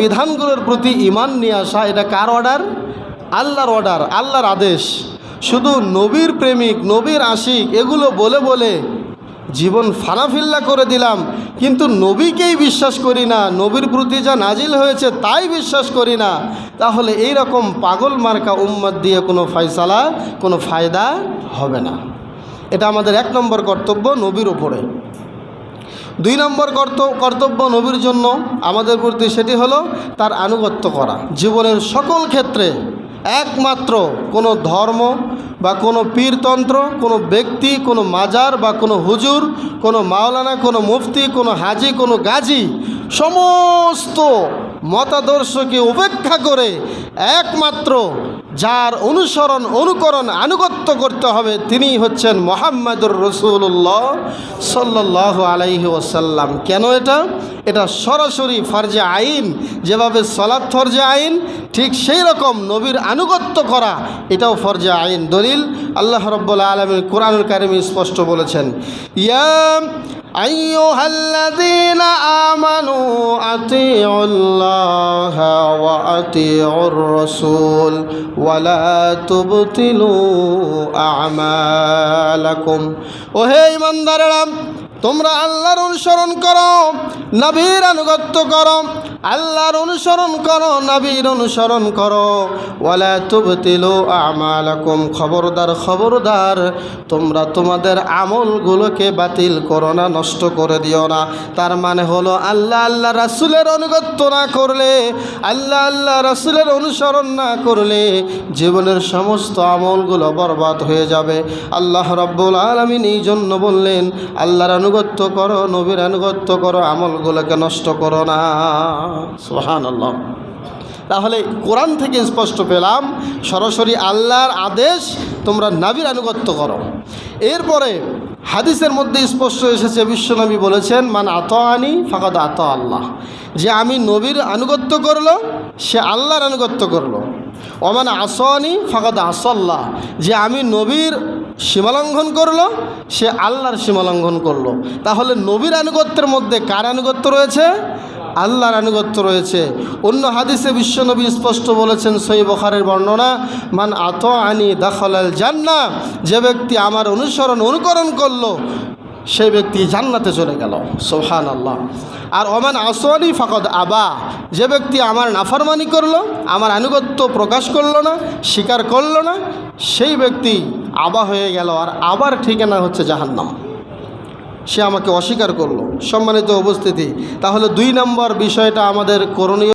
বিধানগুলোর প্রতি ঈমান নিয়ে আসা, এটা কার অর্ডার? আল্লাহর অর্ডার, আল্লাহর আদেশ। শুধু নবীর প্রেমিক, নবীর আশিক এগুলো বলে বলে জীবন ফানাফিল্লা করে দিলাম, কিন্তু নবীকেই বিশ্বাস করি না, নবীর প্রতি যা নাজিল হয়েছে তাই বিশ্বাস করি না, তাহলে এই রকম পাগল মার্কা উম্মত দিয়ে কোনো ফয়সালা, কোনো ফায়দা হবে না। এটা আমাদের 1 নম্বর কর্তব্য নবীর ওপরে। 2 নম্বর কর্তব্য নবীর জন্য আমাদের প্রতি, সেটি হলো তার আনুগত্য করা। জীবনের সকল ক্ষেত্রে একমাত্র কোনো ধর্ম বা কোনো পীরতন্ত্র, কোনো ব্যক্তি, কোনো মাজার বা কোনো হুজুর, কোনো মাওলানা, কোনো মুফতি, কোনো হাজি, কোনো গাজী, সমস্ত মতাদর্শকে উপেক্ষা করে একমাত্র যার অনুসরণ, অনুকরণ, আনুগত্য করতে হবে তিনি হচ্ছেন মুহাম্মাদুর রাসূলুল্লাহ সাল্লাল্লাহু আলাইহি ওয়াসাল্লাম। কেন এটা সরাসরি ফরজে আইন, যেভাবে সালাত ফরজে আইন, ঠিক সেই রকম নবীর আনুগত্য করা এটাও ফরজে আইন। দলিল আল্লাহ রাব্বুল আলামিন কোরআনুল কারীমে স্পষ্ট বলেছেন, ইয়া আইয়ুহাল্লাযীনা আমানু আতিউল্লাহা ওয়া আতিউর রাসূল ওয়া লা তুবতিলু আমালাকুম। ওহে ঈমানদারেরা, তোমরা আল্লাহর অনুসরণ করো, নবীর আনুগত্য করো, আল্লাহর অনুসরণ করো, নবীর অনুসরণ করো। ওয়ালা তুবতিলু আমালাকুম, খবরদার খবরদার তোমরা তোমাদের আমলগুলোকে বাতিল করো না, নষ্ট করে দিও না। তার মানে হলো আল্লাহ আল্লাহ রাসূলের আনুগত্য না করলে, আল্লাহ আল্লাহ রাসূলের অনুসরণ না করলে জীবনের সমস্ত আমলগুলো বরবাদ হয়ে যাবে। আল্লাহ রাব্বুল আলামিন এই জন্য বললেন, আল্লাহর আনুগত্য করো, নবীর আনুগত্য করো, আমলগুলোকে নষ্ট করো না। সুবহানাল্লাহ। তাহলে কোরআন থেকে স্পষ্ট পেলাম সরাসরি আল্লাহর আদেশ, তোমরা নবীর আনুগত্য করো। এরপরে হাদিসের মধ্যে স্পষ্ট এসেছে, বিশ্বনবী বলেছেন, মান আতাআনি ফাকাদ আতা আল্লাহ, যে আমি নবীর আনুগত্য করলো সে আল্লাহর আনুগত্য করলো। ওমান আসানি ফাকাদ আসাল্লাহ, যে আমি নবীর সীমালঙ্ঘন করলো সে আল্লাহর সীমালঙ্ঘন করলো। তাহলে নবীর আনুগত্যের মধ্যে কার আনুগত্য রয়েছে? আল্লাহর আনুগত্য রয়েছে। অন্য হাদিসে বিশ্বনবী স্পষ্ট বলেছেন, সহিহ বুখারীর বর্ণনা, মান আতাআনি দাখালাল জান্নাহ, যে ব্যক্তি আমার অনুকরণ করলো সেই ব্যক্তি জান্নাতে চলে গেল। সুবহানাল্লাহ। আর ওমান আসানি ফাকাদ আবা, যে ব্যক্তি আমার নাফরমানি করলো, আমার আনুগত্য প্রকাশ করলো না, স্বীকার করলো না, সেই ব্যক্তি আবা হয়ে গেল। আর আবার ঠিকানা হচ্ছে জাহান্নাম, সে আমাকে অস্বীকার করলো। সম্মানিত উপস্থিতি, তাহলে 2 নম্বর বিষয়টা আমাদের করণীয়।